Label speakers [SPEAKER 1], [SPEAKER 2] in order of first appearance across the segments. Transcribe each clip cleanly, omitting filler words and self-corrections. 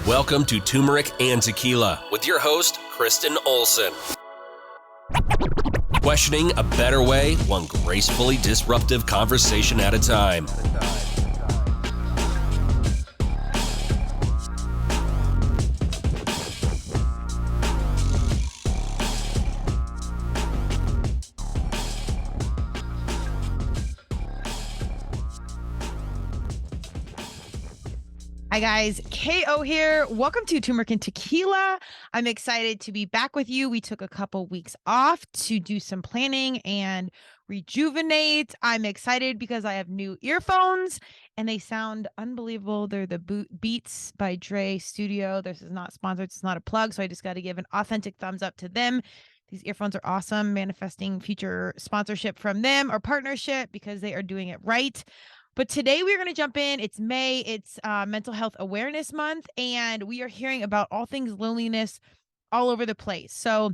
[SPEAKER 1] Welcome to Turmeric and Tequila with your host, Kristen Olson. Questioning a better way, one gracefully disruptive conversation at a time.
[SPEAKER 2] Hi guys, KO here. Welcome to Turmeric and Tequila. I'm excited to be back with you. We took a couple weeks off to do some planning and rejuvenate. I'm excited because I have new earphones and they sound unbelievable. They're the Beats by Dre Studio. This is not sponsored. It's not a plug. So I just got to give an authentic thumbs up to them. These earphones are awesome. Manifesting future sponsorship from them or partnership because they are doing it right. But today we're going to jump in. It's May. It's Mental Health Awareness Month, and we are hearing about all things loneliness all over the place. So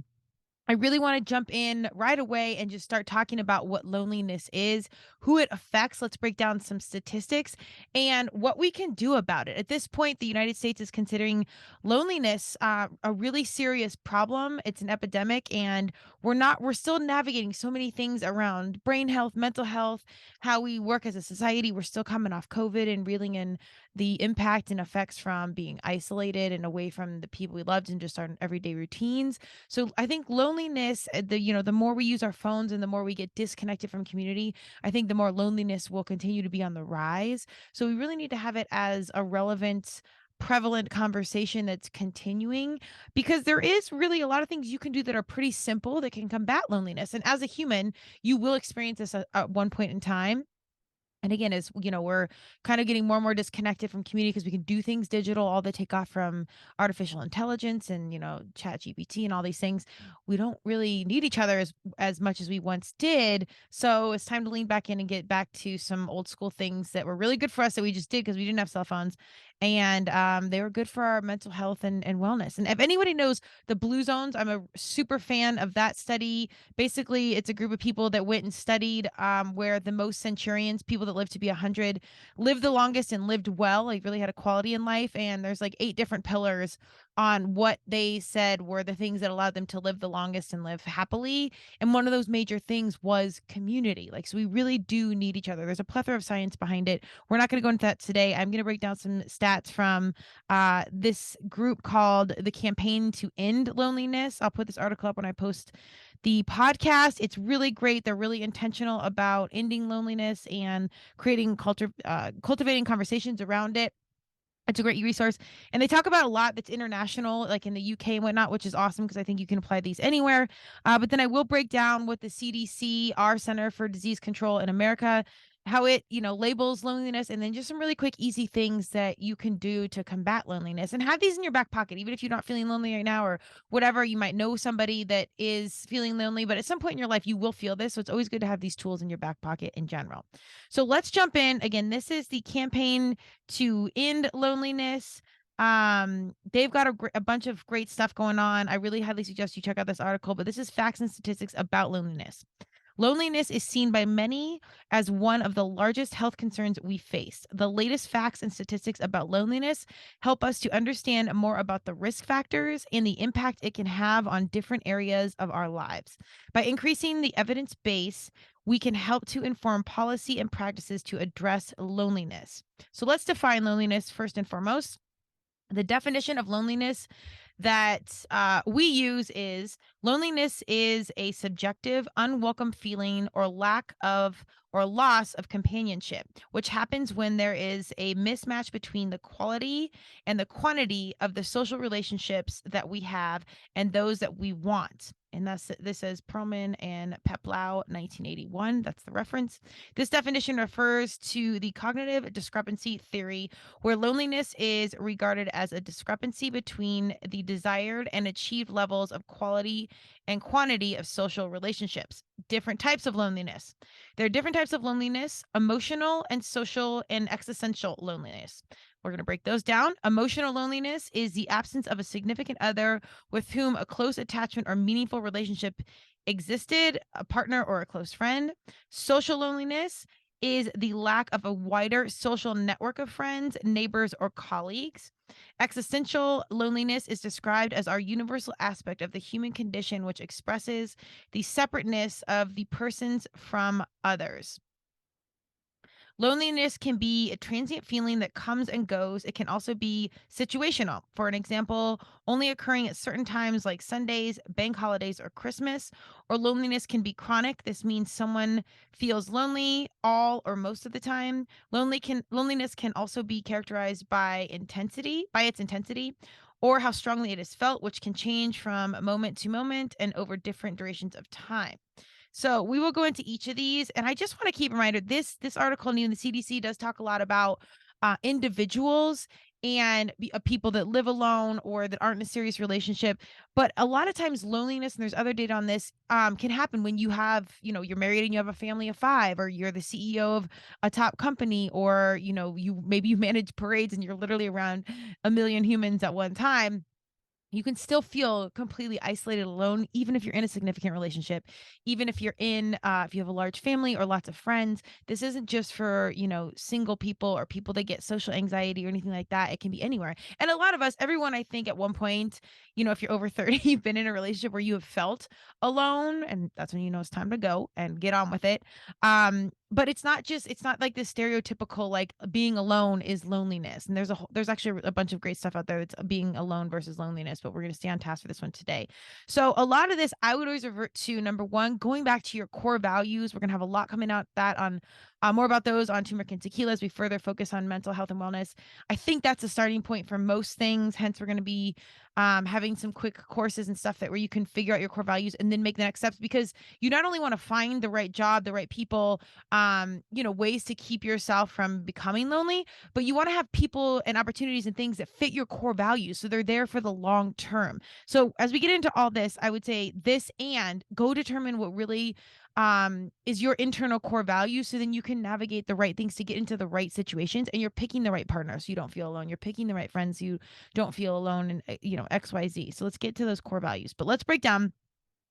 [SPEAKER 2] I really want to jump in right away and just start talking about what loneliness is, who it affects. Let's break down some statistics and what we can do about it. At this point, the United States is considering loneliness a really serious problem. It's an epidemic, and we're still navigating so many things around brain health, mental health, how we work as a society. We're still coming off COVID and reeling in the impact and effects from being isolated and away from the people we loved and just our everyday routines. So I think loneliness, the more we use our phones and the more we get disconnected from community, I think the more loneliness will continue to be on the rise. So we really need to have it as a relevant, prevalent conversation that's continuing, because there is really a lot of things you can do that are pretty simple that can combat loneliness. And as a human, you will experience this at one point in time. And again, as we're kind of getting more and more disconnected from community because we can do things digital, all the takeoff from artificial intelligence and, chat GPT and all these things. We don't really need each other as much as we once did. So it's time to lean back in and get back to some old school things that were really good for us that we just did because we didn't have cell phones. And they were good for our mental health and wellness. And if anybody knows the Blue Zones, I'm a super fan of that study. Basically, it's a group of people that went and studied where the most centurions, people that lived to be 100, lived the longest and lived well, like really had a quality in life. And there's like 8 different pillars on what they said were the things that allowed them to live the longest and live happily. And one of those major things was community. So we really do need each other. There's a plethora of science behind it. We're not going to go into that today. I'm going to break down some stats from this group called the Campaign to End Loneliness. I'll put this article up when I post the podcast. It's really great. They're really intentional about ending loneliness and creating cultivating conversations around it. It's a great resource. And they talk about a lot that's international, like in the UK and whatnot, which is awesome because I think you can apply these anywhere. But then I will break down what the CDC, our Center for Disease Control in America, how it, labels loneliness, and then just some really quick, easy things that you can do to combat loneliness and have these in your back pocket. Even if you're not feeling lonely right now or whatever, you might know somebody that is feeling lonely, but at some point in your life, you will feel this. So it's always good to have these tools in your back pocket in general. So let's jump in. Again, this is the Campaign to End Loneliness. They've got a bunch of great stuff going on. I really highly suggest you check out this article, but this is facts and statistics about loneliness. Loneliness is seen by many as one of the largest health concerns we face. The latest facts and statistics about loneliness help us to understand more about the risk factors and the impact it can have on different areas of our lives. By increasing the evidence base, we can help to inform policy and practices to address loneliness. So let's define loneliness first and foremost. The definition of loneliness that we use is loneliness is a subjective, unwelcome feeling or lack of or loss of companionship, which happens when there is a mismatch between the quality and the quantity of the social relationships that we have and those that we want. And this is Perlman and Peplau, 1981. That's the reference. This definition refers to the cognitive discrepancy theory, where loneliness is regarded as a discrepancy between the desired and achieved levels of quality and quantity of social relationships. Different types of loneliness. There are different types of loneliness: emotional and social and existential loneliness. We're going to break those down. Emotional loneliness is the absence of a significant other with whom a close attachment or meaningful relationship existed, a partner or a close friend. Social loneliness is the lack of a wider social network of friends, neighbors, or colleagues. Existential loneliness is described as our universal aspect of the human condition, which expresses the separateness of the persons from others. Loneliness can be a transient feeling that comes and goes. It can also be situational. For an example, only occurring at certain times like Sundays, bank holidays, or Christmas. Or loneliness can be chronic. This means someone feels lonely all or most of the time. Loneliness can also be characterized by its intensity, or how strongly it is felt, which can change from moment to moment and over different durations of time. So we will go into each of these, and I just want to keep a reminder. This article, in the CDC, does talk a lot about individuals and people that live alone or that aren't in a serious relationship. But a lot of times, loneliness, and there's other data on this, can happen when you have, you're married and you have a family of five, or you're the CEO of a top company, or you manage parades and you're literally around a million humans at one time. You can still feel completely isolated, alone, even if you're in a significant relationship, even if if you have a large family or lots of friends. This isn't just for, single people or people that get social anxiety or anything like that. It can be anywhere. And a lot of us, everyone, I think at one point, if you're over 30, you've been in a relationship where you have felt alone, and that's when it's time to go and get on with it. But it's not like this stereotypical, like, being alone is loneliness. And there's actually a bunch of great stuff out there that's being alone versus loneliness, but we're going to stay on task for this one today. So a lot of this, I would always revert to number one, going back to your core values. We're going to have a lot coming out that on more about those on Turmeric and Tequila as we further focus on mental health and wellness. I think that's a starting point for most things. Hence, we're going to be having some quick courses and stuff where you can figure out your core values and then make the next steps, because you not only want to find the right job, the right people, ways to keep yourself from becoming lonely, but you want to have people and opportunities and things that fit your core values, so they're there for the long term. So as we get into all this, I would say this, and go determine what really is your internal core value, so then you can navigate the right things to get into the right situations, and you're picking the right partner so you don't feel alone. You're picking the right friends so you don't feel alone, and XYZ. So let's get to those core values, but let's break down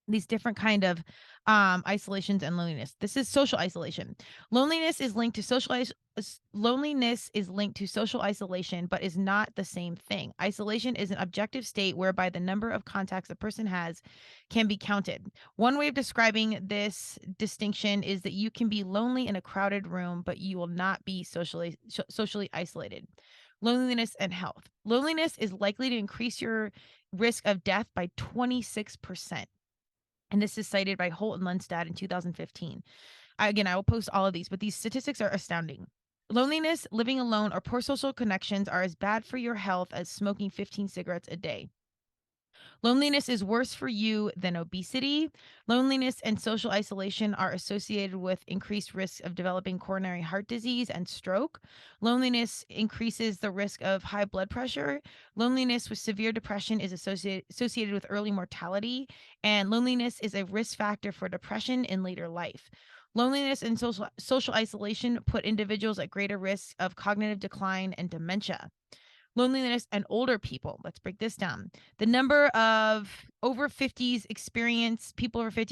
[SPEAKER 2] these different kind of isolations and loneliness. This is social isolation. Loneliness is linked to loneliness is linked to social isolation, but is not the same thing. Isolation is an objective state whereby the number of contacts a person has can be counted. One way of describing this distinction is that you can be lonely in a crowded room, but you will not be socially isolated. Loneliness and health. Loneliness is likely to increase your risk of death by 26%. And this is cited by Holt-Lunstad in 2015. Again, I will post all of these, but these statistics are astounding. Loneliness, living alone, or poor social connections are as bad for your health as smoking 15 cigarettes a day. Loneliness is worse for you than obesity. Loneliness and social isolation are associated with increased risk of developing coronary heart disease and stroke. Loneliness increases the risk of high blood pressure. Loneliness with severe depression is associated with early mortality, and loneliness is a risk factor for depression in later life. Loneliness and social isolation put individuals at greater risk of cognitive decline and dementia. Loneliness and older people. Let's break this down. The number of people over 50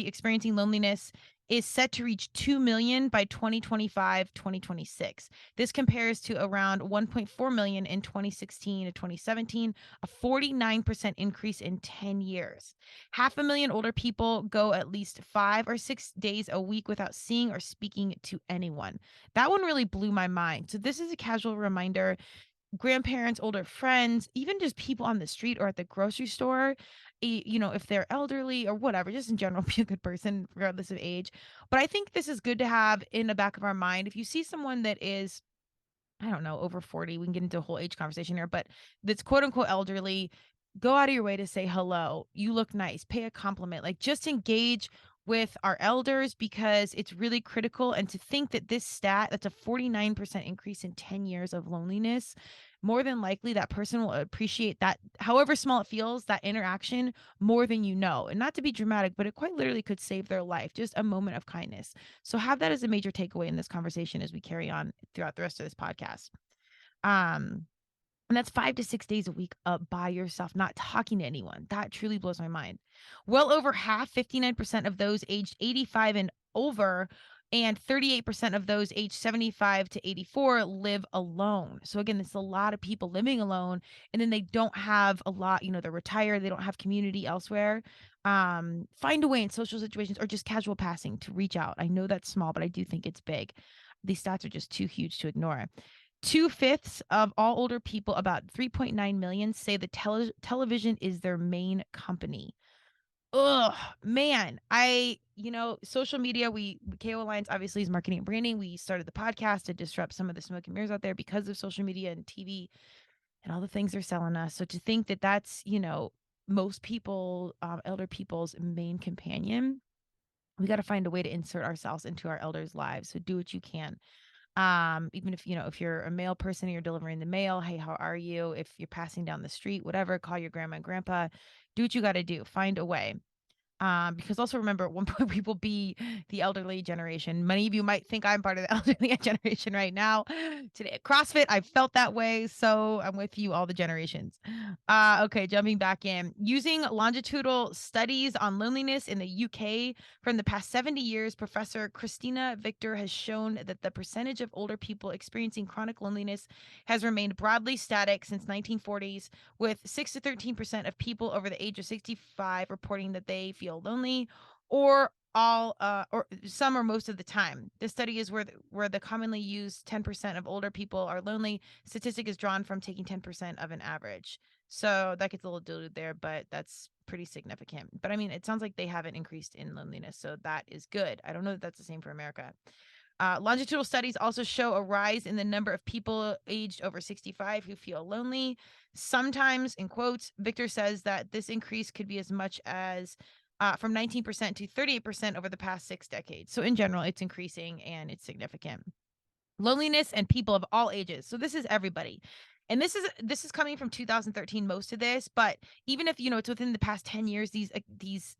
[SPEAKER 2] experiencing loneliness is set to reach 2 million by 2025, 2026. This compares to around 1.4 million in 2016 to 2017, a 49% increase in 10 years. 500,000 older people go at least 5 or 6 days a week without seeing or speaking to anyone. That one really blew my mind. So this is a casual reminder. Grandparents, older friends, even just people on the street or at the grocery store, if they're elderly or whatever, just in general, be a good person regardless of age. But I think this is good to have in the back of our mind. If you see someone that is, I don't know, over 40, we can get into a whole age conversation here, but that's quote unquote elderly, go out of your way to say hello. You look nice, pay a compliment, like, just engage with our elders, because it's really critical. And to think that this stat, that's a 49% increase in 10 years of loneliness, more than likely that person will appreciate that, however small it feels, that interaction more than you know. And not to be dramatic, but it quite literally could save their life, just a moment of kindness. So have that as a major takeaway in this conversation as we carry on throughout the rest of this podcast. And that's 5 to 6 days a week by yourself, not talking to anyone. That truly blows my mind. Well over half, 59% of those aged 85 and over And 38% of those aged 75 to 84 live alone. So again, it's a lot of people living alone, and then they don't have a lot, they're retired, they don't have community elsewhere. Find a way in social situations or just casual passing to reach out. I know that's small, but I do think it's big. These stats are just too huge to ignore. 2/5 of all older people, about 3.9 million, say the television is their main company. Ugh, man. Social media, KO Alliance obviously is marketing and branding. We started the podcast to disrupt some of the smoke and mirrors out there because of social media and TV and all the things they're selling us. So to think that that's, most people, elder people's main companion, we got to find a way to insert ourselves into our elders' lives. So do what you can. Even if you're a male person and you're delivering the mail, hey, how are you? If you're passing down the street, whatever, call your grandma and grandpa, do what you got to do, find a way. Because also remember, at one point we will be the elderly generation. Many of you might think I'm part of the elderly generation right now. Today at CrossFit, I felt that way. So I'm with you, all the generations. Okay, jumping back in. Using longitudinal studies on loneliness in the UK from the past 70 years, Professor Christina Victor has shown that the percentage of older people experiencing chronic loneliness has remained broadly static since 1940s, with 6 to 13% of people over the age of 65 reporting that they feel lonely, or some or most of the time. This study is where the commonly used 10% of older people are lonely statistic is drawn from taking 10% of an average. So that gets a little diluted there, but that's pretty significant. But I mean, it sounds like they haven't increased in loneliness, so that is good. I don't know that that's the same for America. Longitudinal studies also show a rise in the number of people aged over 65 who feel lonely. Sometimes, in quotes, Victor says that this increase could be as much as from 19% to 38% over the past 6 decades. So, in general, it's increasing and it's significant. Loneliness and people of all ages. So this is everybody. And this is coming from 2013, most of this, but even if it's within the past 10 years, these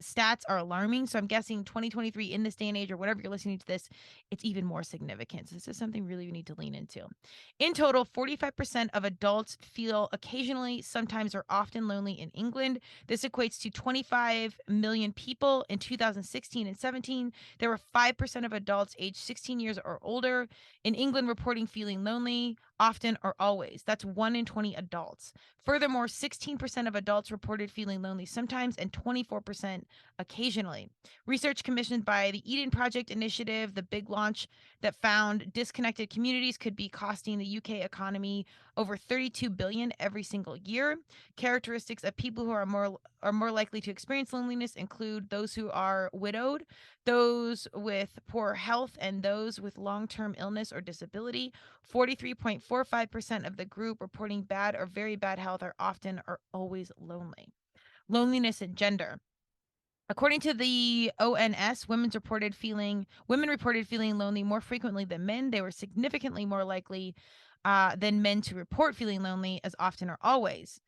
[SPEAKER 2] stats are alarming. So I'm guessing 2023 in this day and age, or whatever you're listening to this, it's even more significant. So this is something really we need to lean into. In total, 45% of adults feel occasionally, sometimes, or often lonely in England. This equates to 25 million people. In 2016 and 17, there were 5% of adults aged 16 years or older in England reporting feeling lonely often or always. That's 1 in 20 adults. Furthermore, 16% of adults reported feeling lonely sometimes and 24% occasionally. Research commissioned by the Eden Project Initiative, the big launch that found disconnected communities could be costing the UK economy over 32 billion every single year. Characteristics of people who are more likely to experience loneliness include those who are widowed, those with poor health, and those with long-term illness or disability. 43.45% of the group reporting bad or very bad health are often or always lonely. Loneliness and gender. According to the ONS, women reported feeling lonely more frequently than men. They were significantly more likely than men to report feeling lonely as often or always.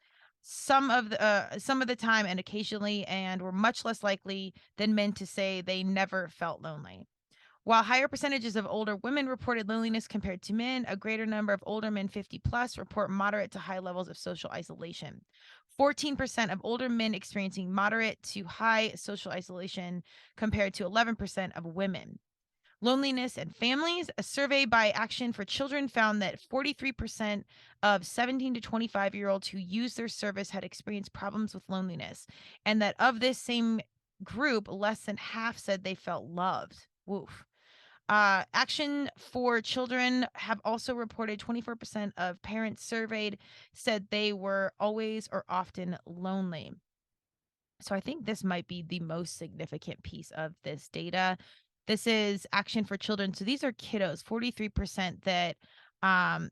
[SPEAKER 2] Some of the time and occasionally, and were much less likely than men to say they never felt lonely. While higher percentages of older women reported loneliness compared to men, a greater number of older men 50 plus report moderate to high levels of social isolation. 14% of older men experiencing moderate to high social isolation compared to 11% of women. Loneliness and families. A survey by Action for Children found that 43% of 17 to 25-year-olds who used their service had experienced problems with loneliness, and that of this same group, less than half said they felt loved. Woof. Action for Children have also reported 24% of parents surveyed said they were always or often lonely. So I think this might be the most significant piece of this data. This is Action for Children. So these are kiddos, 43% that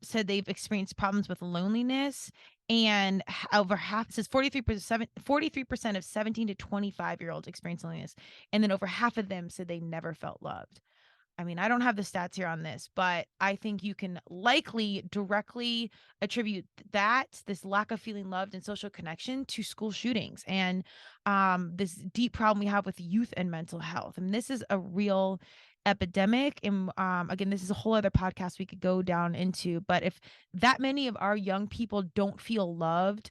[SPEAKER 2] said they've experienced problems with loneliness. And over half says 43% of 17 to 25-year-olds experience loneliness. And then over half of them said they never felt loved. I mean, I don't have the stats here on this, but I think you can likely directly attribute this lack of feeling loved and social connection to school shootings and this deep problem we have with youth and mental health. And this is a real epidemic. And again, this is a whole other podcast we could go down into. But if that many of our young people don't feel loved,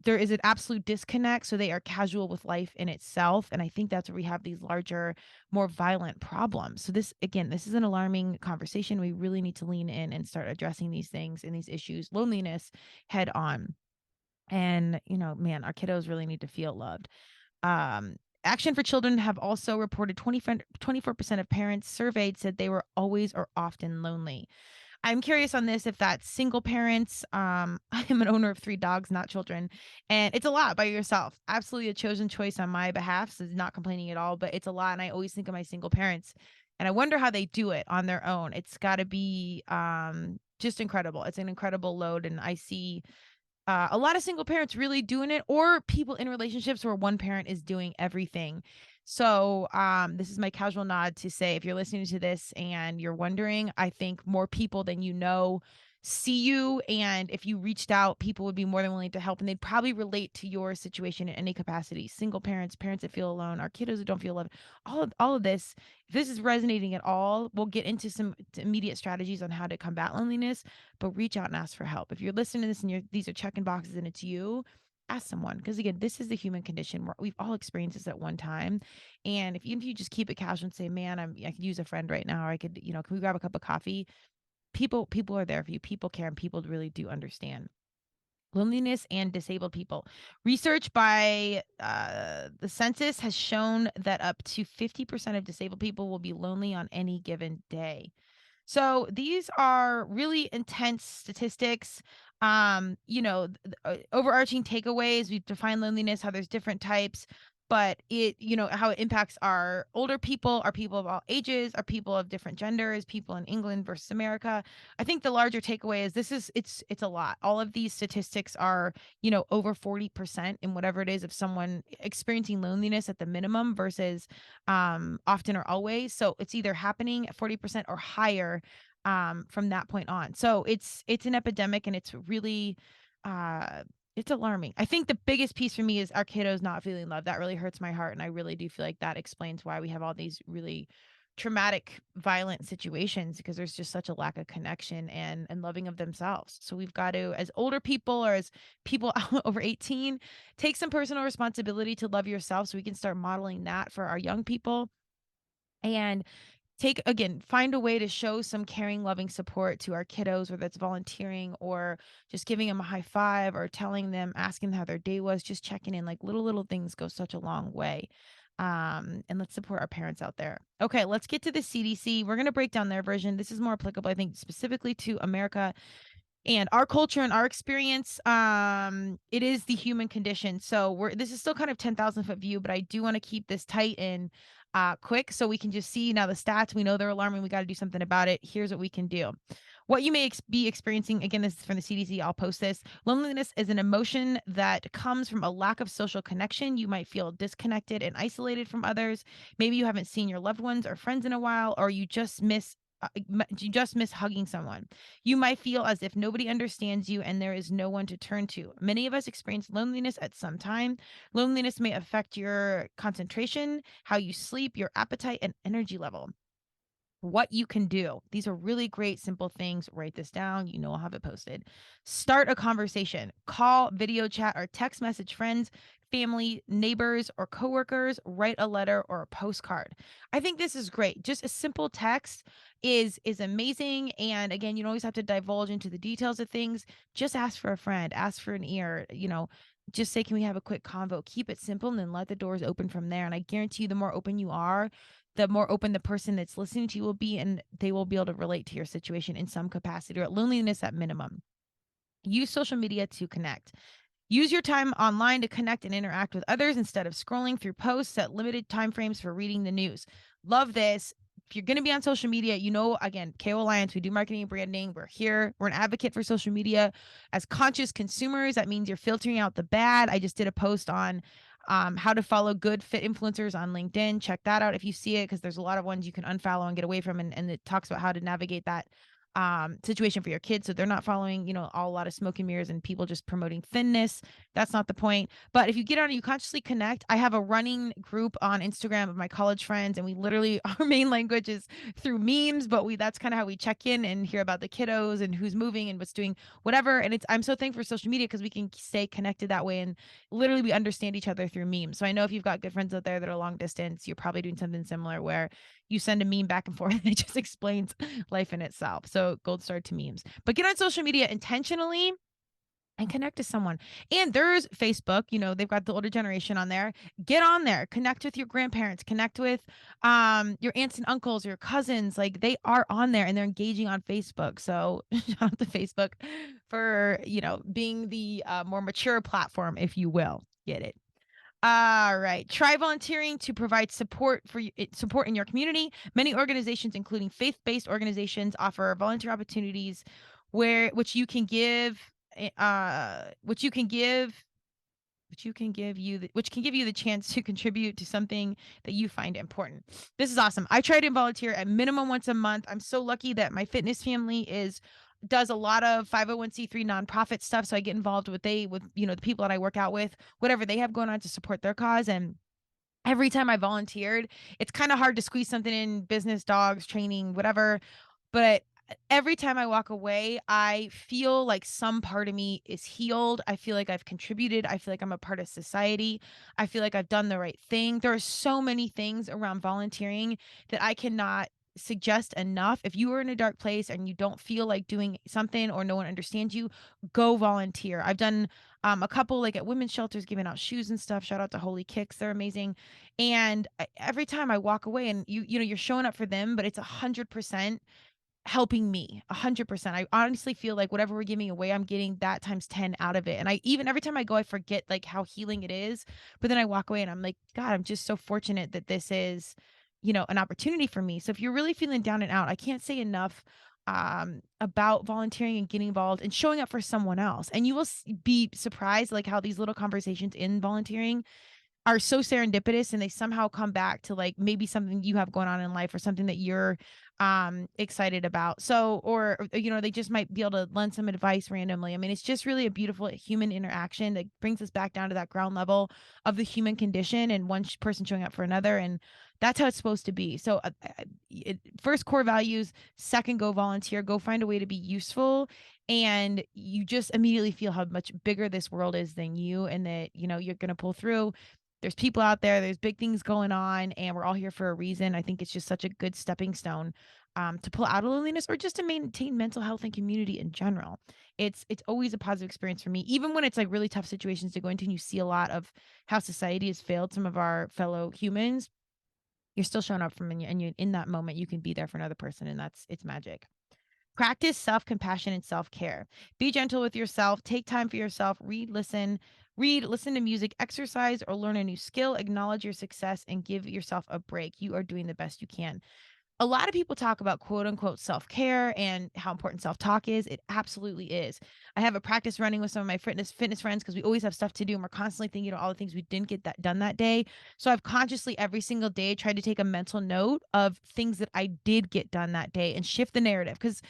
[SPEAKER 2] there is an absolute disconnect. So they are casual with life in itself. And I think that's where we have these larger, more violent problems. So this, again, this is an alarming conversation. We really need to lean in and start addressing these things and these issues, loneliness, head on. And, man, our kiddos really need to feel loved. Um, Action for Children have also reported 24% of parents surveyed said they were always or often lonely. I'm curious on this if that's single parents. I am an owner of 3 dogs, not children, and it's a lot by yourself. Absolutely a chosen choice on my behalf, so not complaining at all, but it's a lot, and I always think of my single parents, and I wonder how they do it on their own. It's gotta be, just incredible. It's an incredible load, and I see a lot of single parents really doing it, or people in relationships where one parent is doing everything. So, this is my casual nod to say, if you're listening to this and you're wondering, I think more people than you know see you. And if you reached out, people would be more than willing to help. And they'd probably relate to your situation in any capacity. Single parents, parents that feel alone, our kiddos who don't feel loved, all of this. If this is resonating at all, we'll get into some immediate strategies on how to combat loneliness, but reach out and ask for help. If you're listening to this and these are checking boxes and it's you, ask someone. Because again, this is the human condition. We've all experienced this at one time. And if even if you just keep it casual and say, man, I could use a friend right now, or I could, can we grab a cup of coffee? People are there for you. People care, and people really do understand. Loneliness and disabled people. Research by the census has shown that up to 50% of disabled people will be lonely on any given day. So these are really intense statistics. Overarching takeaways, we've defined loneliness, how there's different types, but how it impacts our older people, our people of all ages, our people of different genders, people in England versus America. I think the larger takeaway is it's a lot. All of these statistics are, over 40% in whatever it is of someone experiencing loneliness at the minimum versus often or always. So it's either happening at 40% or higher from that point on. So it's an epidemic, and it's really it's alarming. I think the biggest piece for me is our kiddos not feeling loved. That really hurts my heart, and I really do feel like that explains why we have all these really traumatic, violent situations, because there's just such a lack of connection and loving of themselves. So we've got to, as older people or as people over 18, take some personal responsibility to love yourself, so we can start modeling that for our young people. And find a way to show some caring, loving support to our kiddos, whether that's volunteering or just giving them a high five or telling them, asking them how their day was, just checking in. Like little things go such a long way. And let's support our parents out there. Okay, let's get to the CDC. We're going to break down their version. This is more applicable, I think, specifically to America and our culture and our experience. It is the human condition. So this is still kind of 10,000-foot view, but I do want to keep this tight and quick, so we can just see now the stats. We know they're alarming. We got to do something about it. Here's what we can do. What you may be experiencing, again, this is from the CDC. I'll post this. Loneliness is an emotion that comes from a lack of social connection. You might feel disconnected and isolated from others. Maybe you haven't seen your loved ones or friends in a while, or you just miss hugging someone. You might feel as if nobody understands you and there is no one to turn to. Many of us experience loneliness at some time. Loneliness may affect your concentration, how you sleep, your appetite, and energy level. What you can do. These are really great, simple things. Write this down. I'll have it posted. Start a conversation. Call, video chat, or text message friends, family, neighbors, or coworkers. Write a letter or a postcard. I think this is great. Just a simple text is amazing. And again, you don't always have to divulge into the details of things. Just ask for a friend, ask for an ear, just say, can we have a quick convo? Keep it simple and then let the doors open from there. And I guarantee you, the more open you are, the more open the person that's listening to you will be, and they will be able to relate to your situation in some capacity, or loneliness at minimum. Use social media to connect. Use your time online to connect and interact with others instead of scrolling through posts. Set limited timeframes for reading the news. Love this. If you're going to be on social media, again, KO Alliance, we do marketing and branding. We're here. We're an advocate for social media. As conscious consumers, that means you're filtering out the bad. I just did a post on how to follow good fit influencers on LinkedIn. Check that out if you see it, because there's a lot of ones you can unfollow and get away from, and it talks about how to navigate that situation for your kids, so they're not following, a lot of smoke and mirrors and people just promoting thinness. That's not the point. But if you get on and you consciously connect, I have a running group on Instagram of my college friends, and we literally our main language is through memes, but we that's kind of how we check in and hear about the kiddos and who's moving and what's doing whatever. And I'm so thankful for social media because we can stay connected that way, and literally we understand each other through memes. So I know if you've got good friends out there that are long distance, you're probably doing something similar where you send a meme back and forth and it just explains life in itself. So gold star to memes. But get on social media intentionally and connect to someone. And there's Facebook, they've got the older generation on there. Get on there, connect with your grandparents, connect with your aunts and uncles, your cousins. Like, they are on there and they're engaging on Facebook. So shout out to Facebook for, being the more mature platform, if you will. Get it. All right. Try volunteering to provide support in your community. Many organizations, including faith-based organizations, offer volunteer opportunities where which you can give which can give you the chance to contribute to something that you find important. This is awesome. I try to volunteer at minimum once a month. I'm so lucky that my fitness family does a lot of 501c3 nonprofit stuff. So I get involved with the people that I work out with, whatever they have going on to support their cause. And every time I volunteered, it's kind of hard to squeeze something in: business, dogs, training, whatever. But every time I walk away, I feel like some part of me is healed. I feel like I've contributed. I feel like I'm a part of society. I feel like I've done the right thing. There are so many things around volunteering that I cannot suggest enough. If you are in a dark place and you don't feel like doing something or no one understands you, go volunteer. I've done a couple, like at women's shelters, giving out shoes and stuff. Shout out to Holy Kicks. They're amazing. And every time I walk away, and you're showing up for them, but it's 100% helping me. 100%. I honestly feel like whatever we're giving away, I'm getting that times 10 out of it. And every time I go, I forget like how healing it is. But then I walk away and I'm like, God, I'm just so fortunate that this is, an opportunity for me. So if you're really feeling down and out, I can't say enough about volunteering and getting involved and showing up for someone else. And you will be surprised like how these little conversations in volunteering are so serendipitous, and they somehow come back to like maybe something you have going on in life or something that you're excited about. So, or they just might be able to lend some advice randomly. I mean, it's just really a beautiful human interaction that brings us back down to that ground level of the human condition, and one person showing up for another. And that's how it's supposed to be. So first, core values; second, go volunteer, go find a way to be useful. And you just immediately feel how much bigger this world is than you, and that you're going to pull through. There's people out there, there's big things going on, and we're all here for a reason. I think it's just such a good stepping stone to pull out of loneliness, or just to maintain mental health and community in general. It's always a positive experience for me, even when it's like really tough situations to go into and you see a lot of how society has failed some of our fellow humans. You're still showing up from, and you in that moment you can be there for another person, and it's magic. Practice self-compassion and self-care. Be gentle with yourself. Take time for yourself. Listen to music, exercise, or learn a new skill. Acknowledge your success and give yourself a break. You are doing the best you can. A lot of people talk about quote unquote self-care and how important self-talk is. It absolutely is. I have a practice running with some of my fitness friends because we always have stuff to do and we're constantly thinking of all the things we didn't get that done that day. So I've consciously every single day tried to take a mental note of things that I did get done that day and shift the narrative, because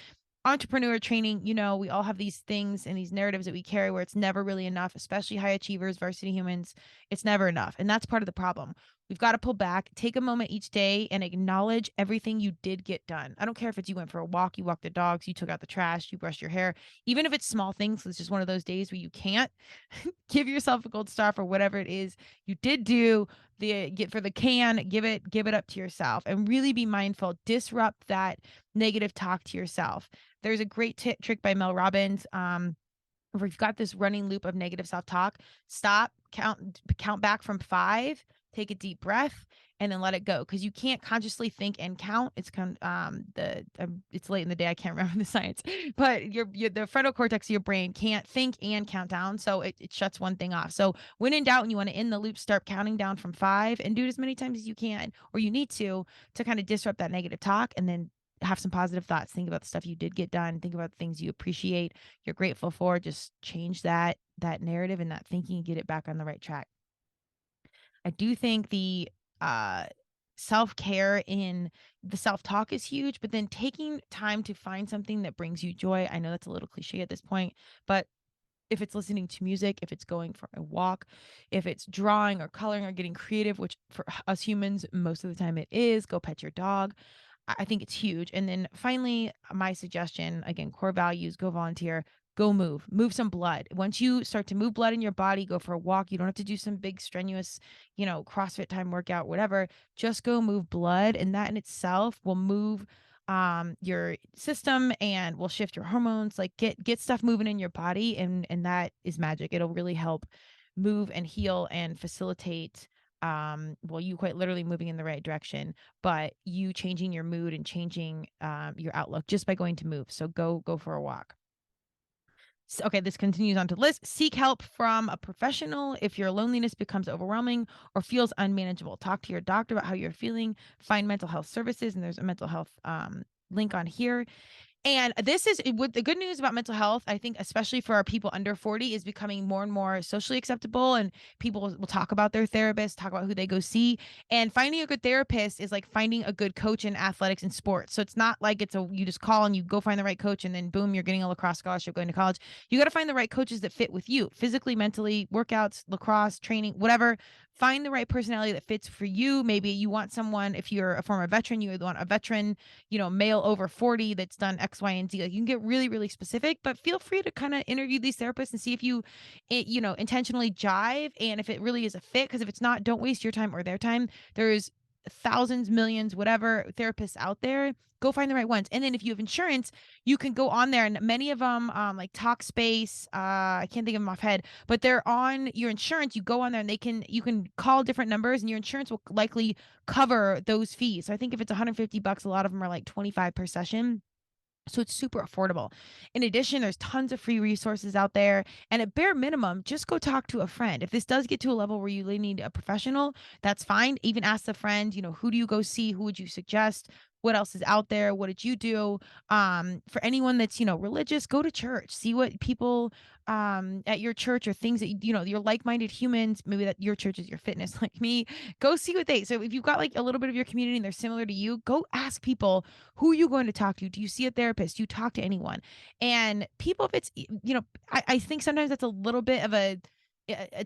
[SPEAKER 2] entrepreneur training, we all have these things and these narratives that we carry where it's never really enough, especially high achievers, varsity humans. It's never enough. And that's part of the problem. We've got to pull back, take a moment each day and acknowledge everything you did get done. I don't care if it's you went for a walk, you walked the dogs, you took out the trash, you brushed your hair, even if it's small things. It's just one of those days where you can't give yourself a gold star for whatever it is you did do. Get for the give it up to yourself, and really be mindful. Disrupt that negative talk to yourself. There's a great trick by Mel Robbins. Where you've got this running loop of negative self-talk, stop, count back from 5, take a deep breath, and then let it go. Because you can't consciously think and count. It's it's late in the day. I can't remember the science, but the frontal cortex of your brain can't think and count down, so it shuts one thing off. So when in doubt and you want to end the loop, start counting down from 5 and do it as many times as you can, or you need to kind of disrupt that negative talk, and then have some positive thoughts. Think about the stuff you did get done. Think about the things you appreciate, you're grateful for. Just change that narrative and that thinking and get it back on the right track. I do think the self-care in the self-talk is huge, but then taking time to find something that brings you joy. I know that's a little cliche at this point, but if it's listening to music, if it's going for a walk, if it's drawing or coloring or getting creative, which for us humans, most of the time it is, go pet your dog. I think it's huge. And then finally, my suggestion again, core values, go volunteer, go move some blood. Once you start to move blood in your body, go for a walk. You don't have to do some big strenuous, CrossFit time workout, whatever. Just go move blood. And that in itself will move your system and will shift your hormones. Like get stuff moving in your body, and that is magic. It'll really help move and heal and facilitate well, you quite literally moving in the right direction, but you changing your mood and changing your outlook just by going to move. So go for a walk. So, okay, this continues on to the list. Seek help from a professional if your loneliness becomes overwhelming or feels unmanageable. Talk to your doctor about how you're feeling. Find mental health services, and there's a mental health link on here. And this is what the good news about mental health, I think, especially for our people under 40, is becoming more and more socially acceptable. And people will talk about their therapist, talk about who they go see. And finding a good therapist is like finding a good coach in athletics and sports. So it's not like you just call and you go find the right coach and then boom, you're getting a lacrosse scholarship going to college. You got to find the right coaches that fit with you physically, mentally, workouts, lacrosse, training, whatever. Find the right personality that fits for you. Maybe you want someone, if you're a former veteran, you would want a veteran, male over 40 that's done X, Y, and Z. Like you can get really, really specific, but feel free to kind of interview these therapists and see if intentionally jive and if it really is a fit. Because if it's not, don't waste your time or their time. There's thousands, millions, whatever therapists out there. Go find the right ones. And then if you have insurance, you can go on there, and many of them, like Talkspace, I can't think of them offhand, but they're on your insurance. You go on there and you can call different numbers and your insurance will likely cover those fees. So I think if it's $150, a lot of them are like 25 per session. So it's super affordable. In addition, there's tons of free resources out there. And at bare minimum, just go talk to a friend. If this does get to a level where you really need a professional, that's fine. Even ask a friend, who do you go see? Who would you suggest? What else is out there? What did you do? For anyone that's, religious, go to church. See what people at your church or things that, you're like-minded humans, maybe that your church is your fitness like me. Go see what so if you've got like a little bit of your community and they're similar to you, go ask people, who are you going to talk to? Do you see a therapist? Do you talk to anyone? And people, if it's, I think sometimes that's a little bit of a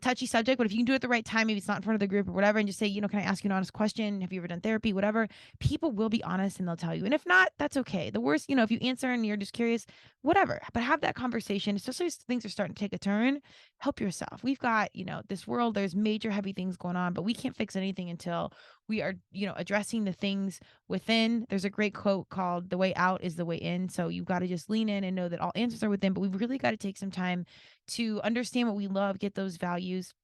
[SPEAKER 2] touchy subject, but if you can do it at the right time, maybe it's not in front of the group or whatever, and just say, can I ask you an honest question? Have you ever done therapy? Whatever. People will be honest and they'll tell you. And if not, that's okay. The worst, if you answer and you're just curious, whatever. But have that conversation, especially as things are starting to take a turn. Help yourself. We've got, this world, there's major heavy things going on, but we can't fix anything until we are, addressing the things within. There's a great quote called "The way out is the way in." So you've got to just lean in and know that all answers are within, but we've really got to take some time to understand what we love, get those values,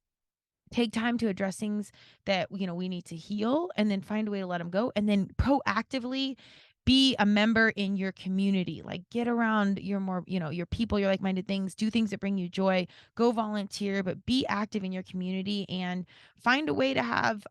[SPEAKER 2] take time to address things that we need to heal, and then find a way to let them go, and then proactively be a member in your community. Like get around your more, your people, your like-minded things, do things that bring you joy, go volunteer, but be active in your community and find a way to have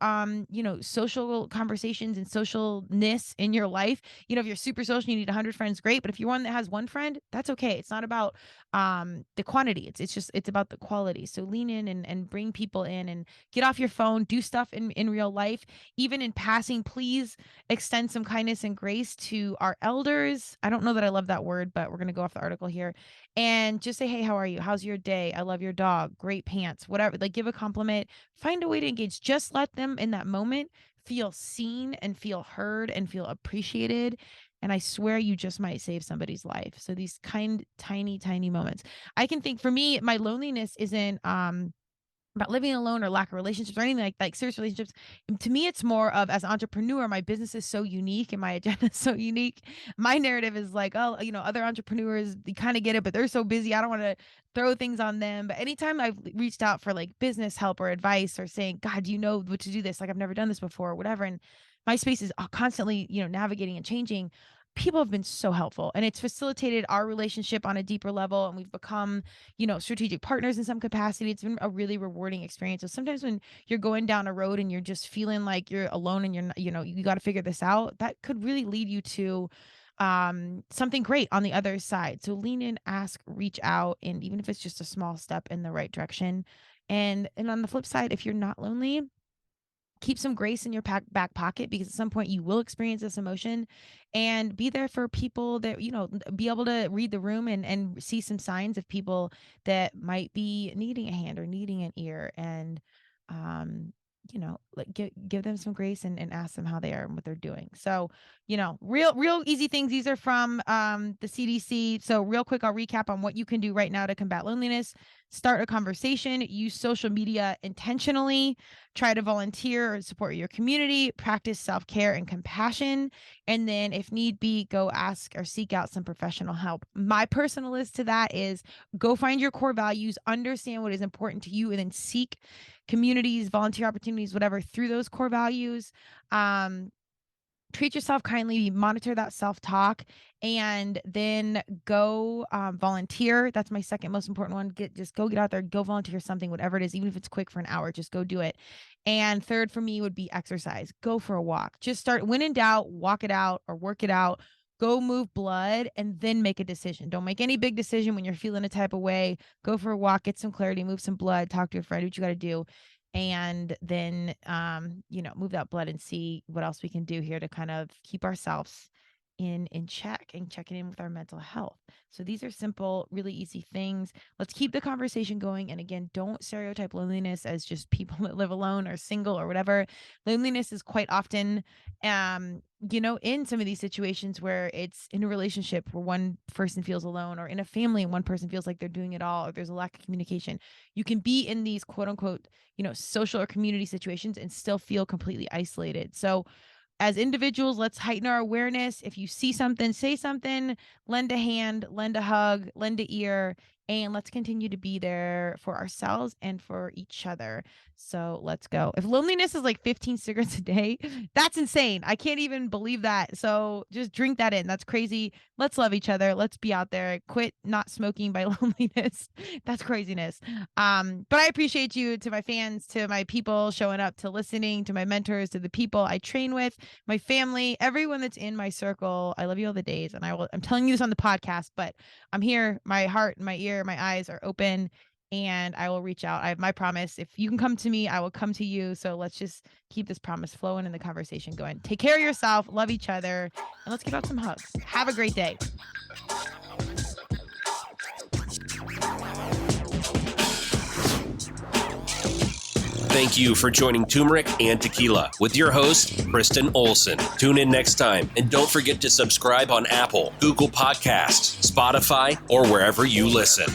[SPEAKER 2] social conversations and socialness in your life. If you're super social, you need 100 friends, great. But if you're one that has one friend, that's okay. It's not about the quantity. It's about the quality. So lean in and bring people in and get off your phone, do stuff in real life. Even in passing, please extend some kindness and grace to our elders. I don't know that I love that word, but we're going to go off the article here and just say, hey, how are you? How's your day? I love your dog. Great pants, whatever. Like give a compliment, find a way to engage. Just let them in that moment feel seen and feel heard and feel appreciated. And I swear you just might save somebody's life. So these tiny, tiny moments. I can think for me, my loneliness isn't, about living alone or lack of relationships or anything like serious relationships. To me, it's more of, as an entrepreneur, my business is so unique and my agenda is so unique. My narrative is like, oh, other entrepreneurs, they kind of get it, but they're so busy. I don't want to throw things on them. But anytime I've reached out for like business help or advice or saying, God, do you know what to do this? Like I've never done this before or whatever. And my space is constantly, navigating and changing. People have been so helpful, and it's facilitated our relationship on a deeper level, and we've become strategic partners in some capacity. It's been a really rewarding experience. So sometimes when you're going down a road and you're just feeling like you're alone and you're not, you got to figure this out, that could really lead you to something great on the other side. So lean in, ask, reach out, and even if it's just a small step in the right direction. And on the flip side, if you're not lonely, keep some grace in your back pocket, because at some point you will experience this emotion, and be there for people that, be able to read the room and see some signs of people that might be needing a hand or needing an ear, and, like give them some grace and ask them how they are and what they're doing. So, real easy things. These are from the CDC. So real quick, I'll recap on what you can do right now to combat loneliness. Start a conversation, use social media intentionally, try to volunteer or support your community, practice self-care and compassion, and then if need be, go ask or seek out some professional help. My personal list to that is go find your core values, understand what is important to you, and then seek communities, volunteer opportunities, whatever, through those core values. Treat yourself kindly, monitor that self-talk, and then go volunteer. That's my second most important one. Just go get out there, go volunteer something, whatever it is, even if it's quick for an hour, just go do it. And third for me would be exercise. Go for a walk. Just start, when in doubt, walk it out or work it out. Go move blood and then make a decision. Don't make any big decision when you're feeling a type of way. Go for a walk, get some clarity, move some blood, talk to a friend, do what you got to do. And then, move that blood and see what else we can do here to kind of keep ourselves in check and checking in with our mental health. So these are simple, really easy things. Let's keep the conversation going. And again, don't stereotype loneliness as just people that live alone or single or whatever. Loneliness is quite often, in some of these situations where it's in a relationship where one person feels alone, or in a family and one person feels like they're doing it all, or there's a lack of communication. You can be in these quote unquote, social or community situations and still feel completely isolated. So as individuals, let's heighten our awareness. If you see something, say something, lend a hand, lend a hug, lend an ear, and let's continue to be there for ourselves and for each other. So let's go. If loneliness is like 15 cigarettes a day, that's insane. I can't even believe that. So just drink that in. That's crazy. Let's love each other. Let's be out there. Quit not smoking by loneliness. That's craziness. But I appreciate you, to my fans, to my people showing up, to listening, to my mentors, to the people I train with, my family, everyone that's in my circle. I love you all the days. And I'm telling you this on the podcast, but I'm here. My heart and my ear, my eyes are open, and I will reach out. I have my promise. If you can come to me, I will come to you. So let's just keep this promise flowing and the conversation going. Take care of yourself, love each other, and let's give out some hugs. Have a great day.
[SPEAKER 1] Thank you for joining Turmeric and Tequila with your host, Kristen Olson. Tune in next time, and don't forget to subscribe on Apple, Google Podcasts, Spotify, or wherever you listen.